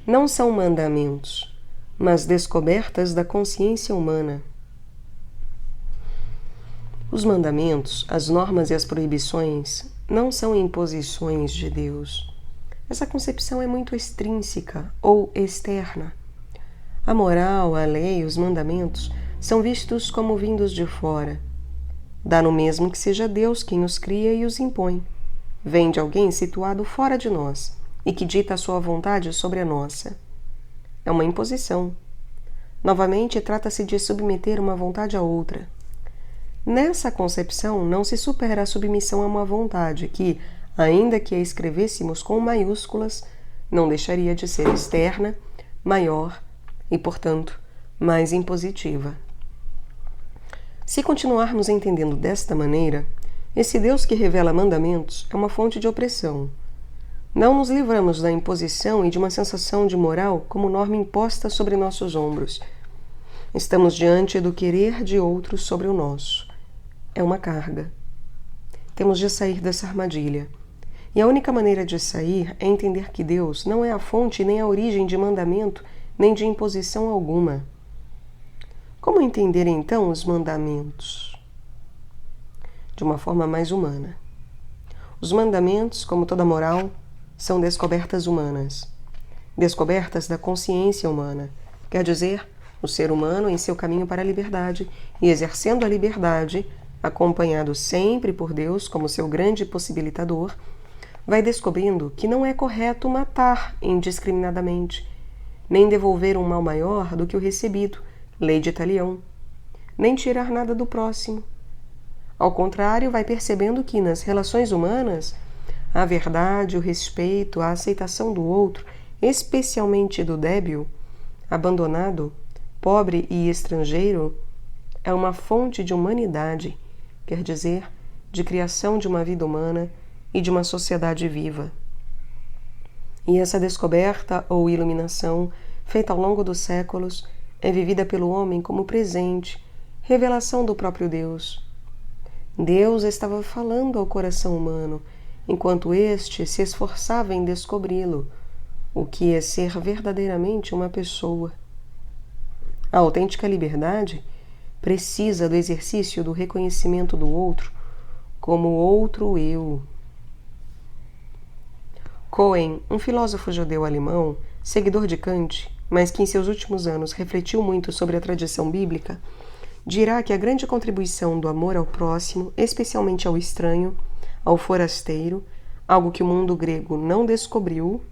Não são mandamentos, mas descobertas da consciência humana. Os mandamentos, as normas e as proibições não são imposições de Deus. Essa concepção é muito extrínseca ou externa. A moral, a lei, os mandamentos são vistos como vindos de fora. Dá no mesmo que seja Deus quem os cria e os impõe. Vem de alguém situado fora de nós e que dita a sua vontade sobre a nossa. É uma imposição. Novamente, trata-se de submeter uma vontade a outra. Nessa concepção, não se supera a submissão a uma vontade que, ainda que a escrevêssemos com maiúsculas, não deixaria de ser externa, maior e, portanto, mais impositiva. Se continuarmos entendendo desta maneira, esse Deus que revela mandamentos é uma fonte de opressão. Não nos livramos da imposição e de uma sensação de moral como norma imposta sobre nossos ombros. Estamos diante do querer de outros sobre o nosso. É uma carga. Temos de sair dessa armadilha. E a única maneira de sair é entender que Deus não é a fonte nem a origem de mandamento, nem de imposição alguma. Como entender então os mandamentos? De uma forma mais humana. Os mandamentos, como toda moral, são descobertas humanas. Descobertas da consciência humana. Quer dizer, o ser humano em seu caminho para a liberdade e exercendo a liberdade, acompanhado sempre por Deus como seu grande possibilitador, vai descobrindo que não é correto matar indiscriminadamente, nem devolver um mal maior do que o recebido, lei de talião, nem tirar nada do próximo. Ao contrário, vai percebendo que nas relações humanas, a verdade, o respeito, a aceitação do outro, especialmente do débil, abandonado, pobre e estrangeiro, é uma fonte de humanidade, quer dizer, de criação de uma vida humana e de uma sociedade viva. E essa descoberta ou iluminação, feita ao longo dos séculos, é vivida pelo homem como presente, revelação do próprio Deus. Deus estava falando ao coração humano enquanto este se esforçava em descobri-lo, o que é ser verdadeiramente uma pessoa. A autêntica liberdade precisa do exercício do reconhecimento do outro como outro eu. Cohen, um filósofo judeu-alemão, seguidor de Kant, mas que em seus últimos anos refletiu muito sobre a tradição bíblica, dirá que a grande contribuição do amor ao próximo, especialmente ao estranho, ao forasteiro, algo que o mundo grego não descobriu,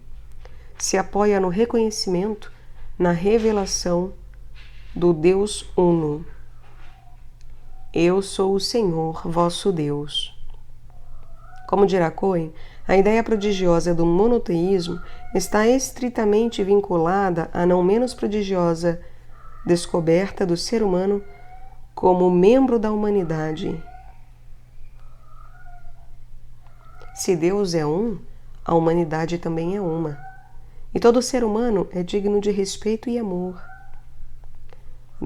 se apoia no reconhecimento, na revelação do Deus Uno. Eu sou o Senhor, vosso Deus. Como dirá Cohen, a ideia prodigiosa do monoteísmo está estritamente vinculada à não menos prodigiosa descoberta do ser humano como membro da humanidade. Se Deus é um, a humanidade também é uma. E todo ser humano é digno de respeito e amor.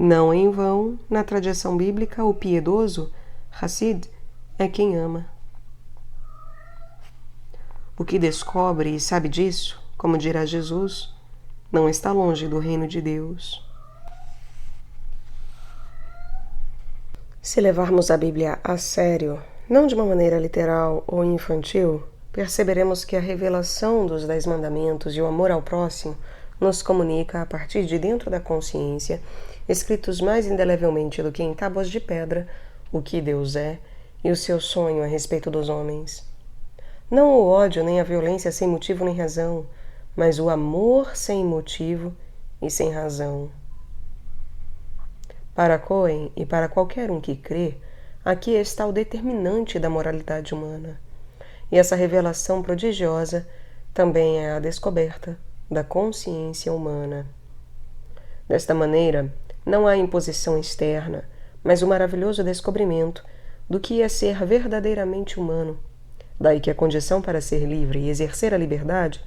Não em vão, na tradição bíblica, o piedoso, Hassid, é quem ama. O que descobre e sabe disso, como dirá Jesus, não está longe do reino de Deus. Se levarmos a Bíblia a sério, não de uma maneira literal ou infantil, perceberemos que a revelação dos 10 mandamentos e o amor ao próximo nos comunica, a partir de dentro da consciência, escritos mais indelevelmente do que em tábuas de pedra, o que Deus é e o seu sonho a respeito dos homens. Não o ódio nem a violência sem motivo nem razão, mas o amor sem motivo e sem razão. Para Cohen e para qualquer um que crê, aqui está o determinante da moralidade humana. E essa revelação prodigiosa também é a descoberta da consciência humana. Desta maneira, não há imposição externa, mas o maravilhoso descobrimento do que é ser verdadeiramente humano. Daí que a condição para ser livre e exercer a liberdade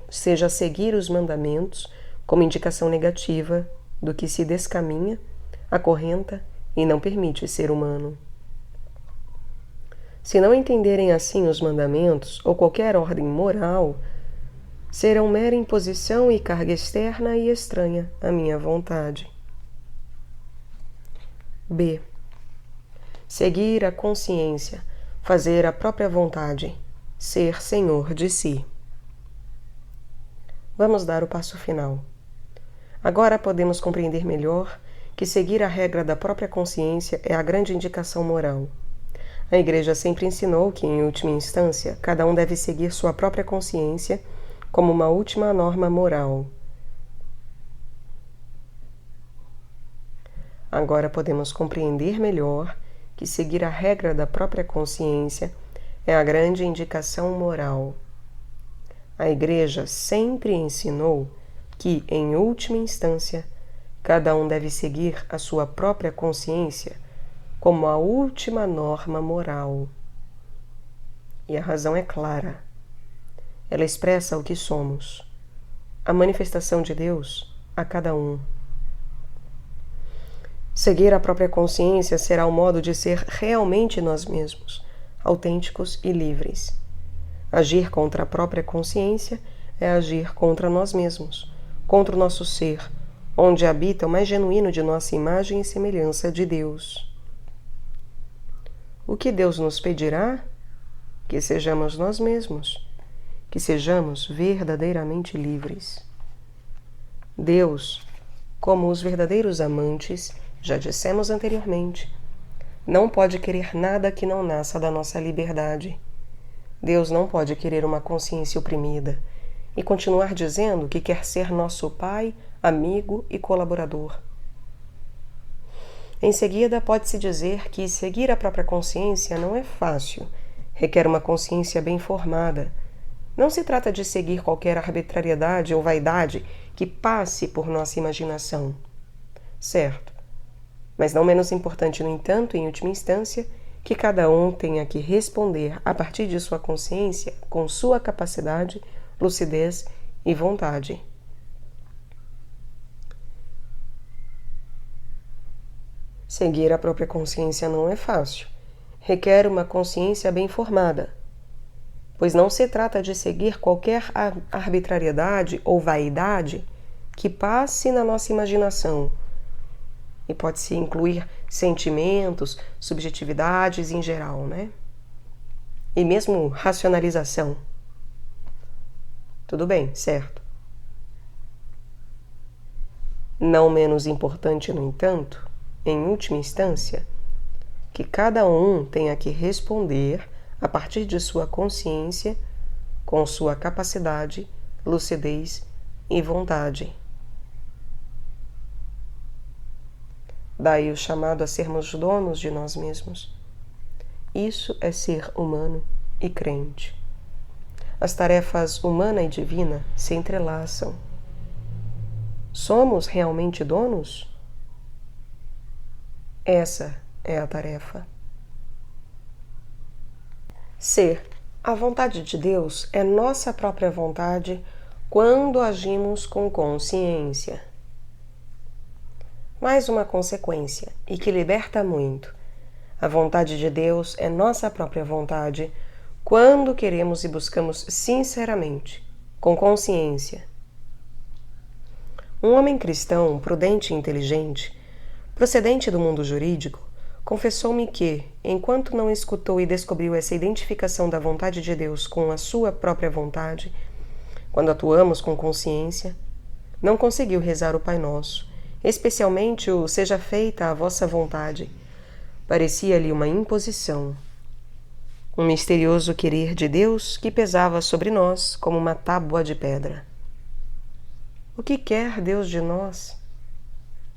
seja seguir os mandamentos como indicação negativa do que se descaminha, acorrenta e não permite ser humano. Se não entenderem assim os mandamentos ou qualquer ordem moral, serão mera imposição e carga externa e estranha à minha vontade. B. Seguir a consciência, fazer a própria vontade, ser senhor de si. Vamos dar o passo final. Agora podemos compreender melhor que seguir a regra da própria consciência é a grande indicação moral. A Igreja sempre ensinou que, em última instância, cada um deve seguir sua própria consciência como uma última norma moral. Agora podemos compreender melhor que seguir a regra da própria consciência é a grande indicação moral. A Igreja sempre ensinou que, em última instância, cada um deve seguir a sua própria consciência como a última norma moral. E a razão é clara. Ela expressa o que somos, a manifestação de Deus a cada um. Seguir a própria consciência será o modo de ser realmente nós mesmos, autênticos e livres. Agir contra a própria consciência é agir contra nós mesmos, contra o nosso ser, onde habita o mais genuíno de nossa imagem e semelhança de Deus. O que Deus nos pedirá? Que sejamos nós mesmos, que sejamos verdadeiramente livres. Deus, como os verdadeiros amantes, já dissemos anteriormente, não pode querer nada que não nasça da nossa liberdade. Deus não pode querer uma consciência oprimida e continuar dizendo que quer ser nosso Pai, amigo e colaborador. Em seguida, pode-se dizer que seguir a própria consciência não é fácil, requer uma consciência bem formada. Não se trata de seguir qualquer arbitrariedade ou vaidade que passe por nossa imaginação. Certo, mas não menos importante, no entanto, em última instância, que cada um tenha que responder a partir de sua consciência com sua capacidade, lucidez e vontade. Seguir a própria consciência não é fácil. Requer uma consciência bem formada. pois não se trata de seguir qualquer arbitrariedade ou vaidade que passe na nossa imaginação, e pode-se incluir sentimentos, subjetividades em geral, né? E mesmo racionalização. Tudo bem, certo? Não menos importante, no entanto, em última instância, que cada um tenha que responder a partir de sua consciência, com sua capacidade, lucidez e vontade. Daí o chamado a sermos donos de nós mesmos. Isso é ser humano e crente. As tarefas humana e divina se entrelaçam. Somos realmente donos? Essa é a tarefa. Ser a vontade de Deus é nossa própria vontade quando agimos com consciência. Mais uma consequência, e que liberta muito. A vontade de Deus é nossa própria vontade quando queremos e buscamos sinceramente, com consciência. Um homem cristão, prudente e inteligente, procedente do mundo jurídico, confessou-me que, enquanto não escutou e descobriu essa identificação da vontade de Deus com a sua própria vontade, quando atuamos com consciência, não conseguiu rezar o Pai Nosso, especialmente o Seja feita a vossa vontade. Parecia-lhe uma imposição, um misterioso querer de Deus que pesava sobre nós como uma tábua de pedra. O que quer Deus de nós?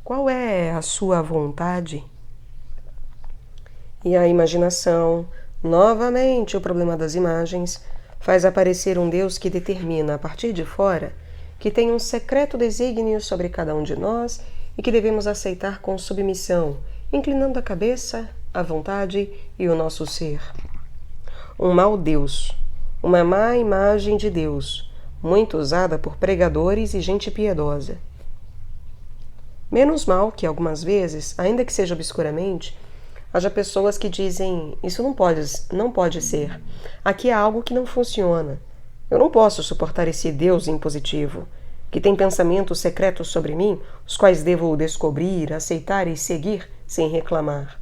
Qual é a sua vontade? E a imaginação, novamente o problema das imagens, faz aparecer um Deus que determina a partir de fora que tem um secreto desígnio sobre cada um de nós e que devemos aceitar com submissão, inclinando a cabeça, a vontade e o nosso ser. Um mau Deus, uma má imagem de Deus, muito usada por pregadores e gente piedosa. Menos mal que algumas vezes, ainda que seja obscuramente, haja pessoas que dizem: isso não pode ser. Aqui há algo que não funciona. Eu não posso suportar esse Deus impositivo, que tem pensamentos secretos sobre mim, os quais devo descobrir, aceitar e seguir sem reclamar.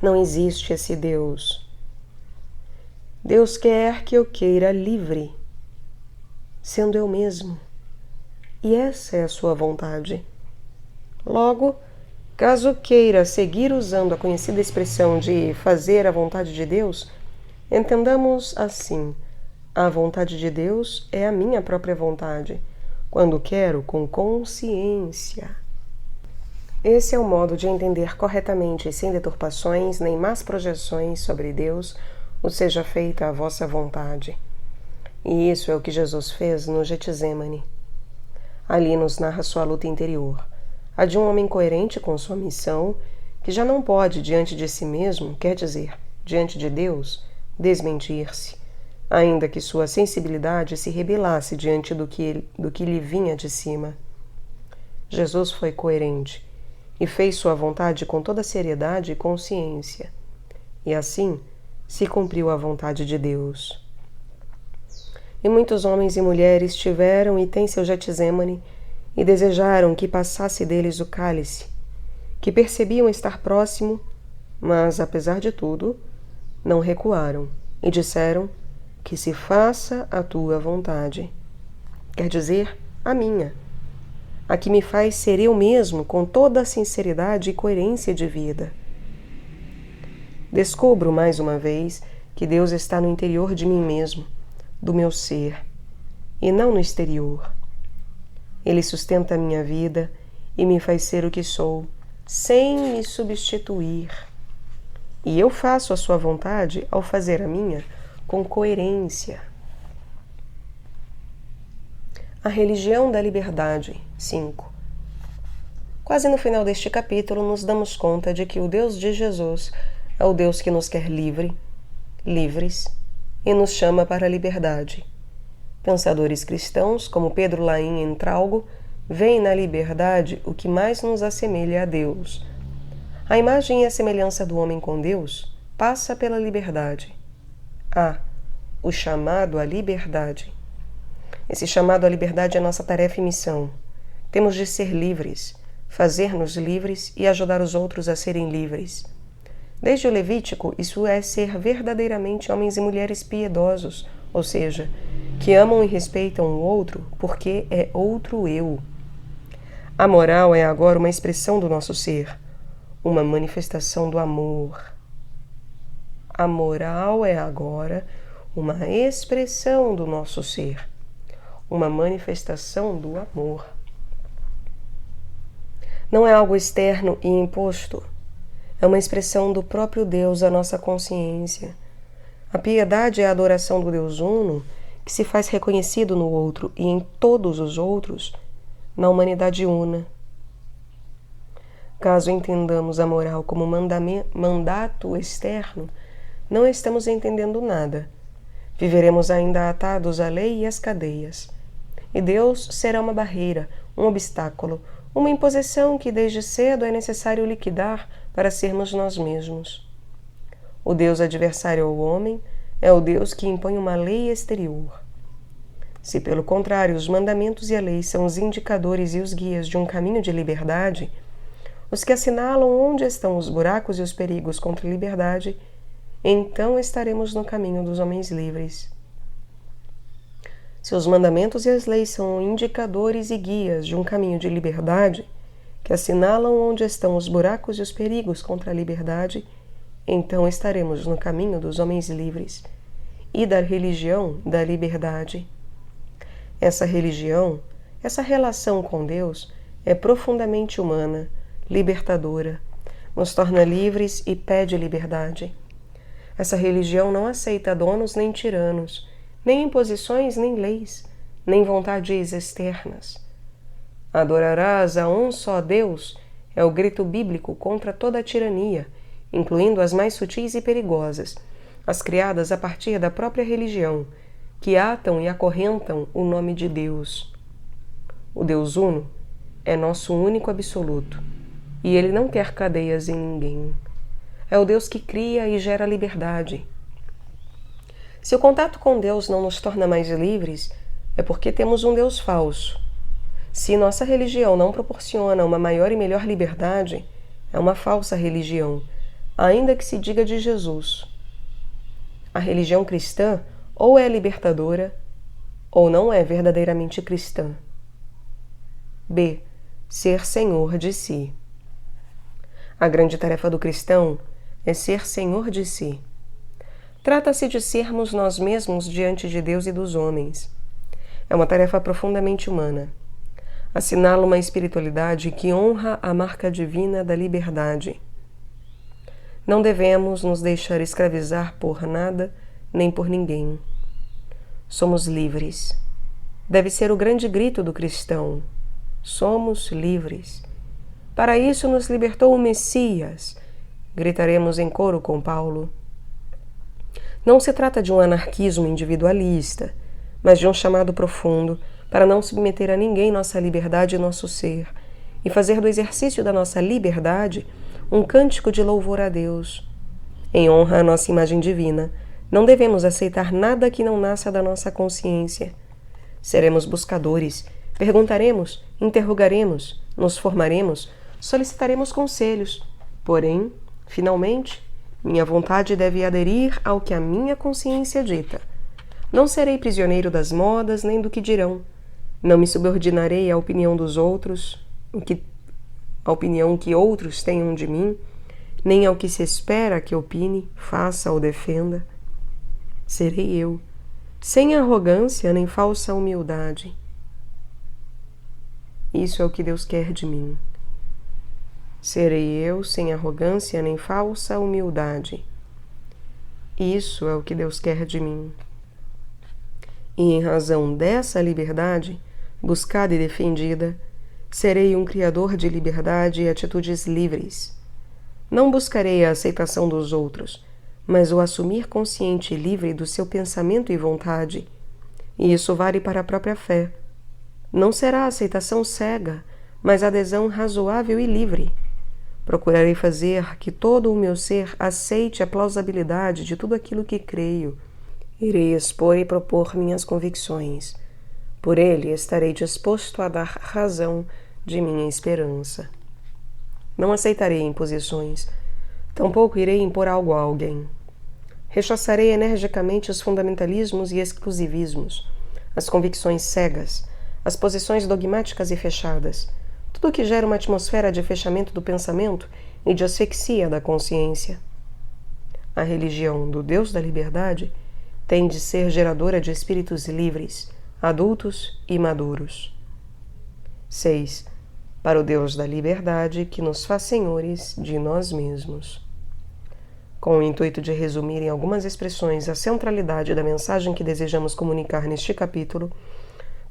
Não existe esse Deus. Deus quer que eu queira livre, sendo eu mesmo. E essa é a sua vontade. Logo, caso queira seguir usando a conhecida expressão de fazer a vontade de Deus, entendamos assim: a vontade de Deus é a minha própria vontade, quando quero com consciência. Esse é o modo de entender corretamente e sem deturpações nem más projeções sobre Deus, o seja feita a vossa vontade. E isso é o que Jesus fez no Getsemane. Ali nos narra sua luta interior, a de um homem coerente com sua missão, que já não pode, diante de si mesmo, quer dizer, diante de Deus, desmentir-se, ainda que sua sensibilidade se rebelasse diante do que lhe vinha de cima. Jesus foi coerente e fez sua vontade com toda seriedade e consciência, e assim se cumpriu a vontade de Deus. E muitos homens e mulheres tiveram e têm seu Getsemane e desejaram que passasse deles o cálice, que percebiam estar próximo, mas, apesar de tudo, não recuaram e disseram: que se faça a tua vontade. Quer dizer, a minha, a que me faz ser eu mesmo com toda a sinceridade e coerência de vida. Descubro mais uma vez que Deus está no interior de mim mesmo, do meu ser, e não no exterior. Ele sustenta a minha vida e me faz ser o que sou, sem me substituir. E eu faço a sua vontade ao fazer a minha com coerência. A religião da liberdade. 5. Quase no final deste capítulo nos damos conta de que o Deus de Jesus é o Deus que nos quer livres, e nos chama para a liberdade. Pensadores cristãos, como Pedro Laim em Tralgo, veem na liberdade o que mais nos assemelha a Deus. A imagem e a semelhança do homem com Deus passa pela liberdade. o chamado à liberdade. Esse chamado à liberdade é nossa tarefa e missão. Temos de ser livres, fazer-nos livres e ajudar os outros a serem livres. Desde o Levítico, isso é ser verdadeiramente homens e mulheres piedosos, ou seja, que amam e respeitam o outro porque é outro eu. A moral é agora uma expressão do nosso ser, uma manifestação do amor. A moral é agora uma expressão do nosso ser, uma manifestação do amor. Não é algo externo e imposto, é uma expressão do próprio Deus à nossa consciência. A piedade é a adoração do Deus Uno, que se faz reconhecido no outro e em todos os outros, na humanidade una. Caso entendamos a moral como mandato externo, não estamos entendendo nada. Viveremos ainda atados à lei e às cadeias. E Deus será uma barreira, um obstáculo, uma imposição que desde cedo é necessário liquidar para sermos nós mesmos. O Deus adversário ao homem é o Deus que impõe uma lei exterior. Se, pelo contrário, os mandamentos e a lei são os indicadores e os guias de um caminho de liberdade, os que assinalam onde estão os buracos e os perigos contra a liberdade, então estaremos no caminho dos homens livres. Se os mandamentos e as leis são indicadores e guias de um caminho de liberdade, que assinalam onde estão os buracos e os perigos contra a liberdade, então estaremos no caminho dos homens livres e da religião da liberdade. Essa religião, essa relação com Deus é profundamente humana, libertadora, nos torna livres e pede liberdade. Essa religião não aceita donos nem tiranos, nem imposições nem leis, nem vontades externas. Adorarás a um só Deus é o grito bíblico contra toda a tirania, incluindo as mais sutis e perigosas, as criadas a partir da própria religião, que atam e acorrentam o nome de Deus. O Deus Uno é nosso único absoluto, e Ele não quer cadeias em ninguém. É o Deus que cria e gera liberdade. Se o contato com Deus não nos torna mais livres, é porque temos um Deus falso. Se nossa religião não proporciona uma maior e melhor liberdade, é uma falsa religião, ainda que se diga de Jesus. A religião cristã ou é libertadora, ou não é verdadeiramente cristã. B. Ser senhor de si. A grande tarefa do cristão é ser senhor de si. Trata-se de sermos nós mesmos diante de Deus e dos homens. É uma tarefa profundamente humana. Assinala uma espiritualidade que honra a marca divina da liberdade. Não devemos nos deixar escravizar por nada nem por ninguém. Somos livres. Deve ser o grande grito do cristão. Somos livres. Para isso nos libertou o Messias. Gritaremos em coro com Paulo. Não se trata de um anarquismo individualista, mas de um chamado profundo para não submeter a ninguém nossa liberdade e nosso ser, e fazer do exercício da nossa liberdade um cântico de louvor a Deus. Em honra à nossa imagem divina, não devemos aceitar nada que não nasça da nossa consciência. Seremos buscadores, perguntaremos, interrogaremos, nos formaremos, solicitaremos conselhos. Porém, finalmente, minha vontade deve aderir ao que a minha consciência dita. Não serei prisioneiro das modas nem do que dirão. Não me subordinarei à opinião dos outros, a opinião que outros tenham de mim, nem ao que se espera que opine, faça ou defenda. Serei eu, sem arrogância nem falsa humildade. Isso é o que Deus quer de mim. Serei eu, sem arrogância nem falsa humildade. Isso é o que Deus quer de mim. E em razão dessa liberdade, buscada e defendida, serei um criador de liberdade e atitudes livres. Não buscarei a aceitação dos outros, mas o assumir consciente e livre do seu pensamento e vontade. E isso vale para a própria fé. Não será aceitação cega, mas adesão razoável e livre. Procurarei fazer que todo o meu ser aceite a plausibilidade de tudo aquilo que creio Irei expor e propor minhas convicções. Por ele estarei disposto a dar razão de minha esperança. Não aceitarei imposições, tampouco irei impor algo a alguém. Rechaçarei energicamente os fundamentalismos e exclusivismos, as convicções cegas, as posições dogmáticas e fechadas, tudo o que gera uma atmosfera de fechamento do pensamento e de asfixia da consciência. A religião do Deus da liberdade tem de ser geradora de espíritos livres, adultos e maduros. 6. Para o Deus da liberdade que nos faz senhores de nós mesmos. Com o intuito de resumir em algumas expressões a centralidade da mensagem que desejamos comunicar neste capítulo,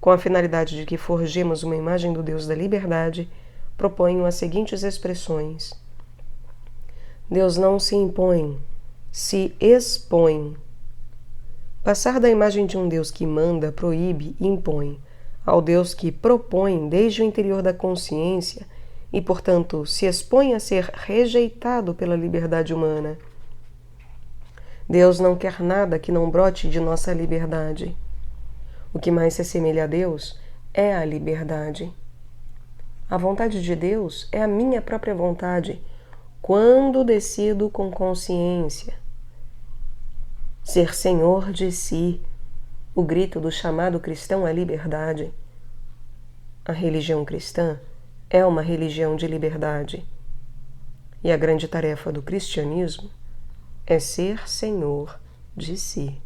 com a finalidade de que forjemos uma imagem do Deus da liberdade, proponho as seguintes expressões. Deus não se impõe, se expõe. Passar da imagem de um Deus que manda, proíbe e impõe ao Deus que propõe desde o interior da consciência e, portanto, se expõe a ser rejeitado pela liberdade humana. Deus não quer nada que não brote de nossa liberdade. O que mais se assemelha a Deus é a liberdade. A vontade de Deus é a minha própria vontade, quando decido com consciência. Ser senhor de si, o grito do chamado cristão à liberdade. A religião cristã é uma religião de liberdade. E a grande tarefa do cristianismo é ser senhor de si.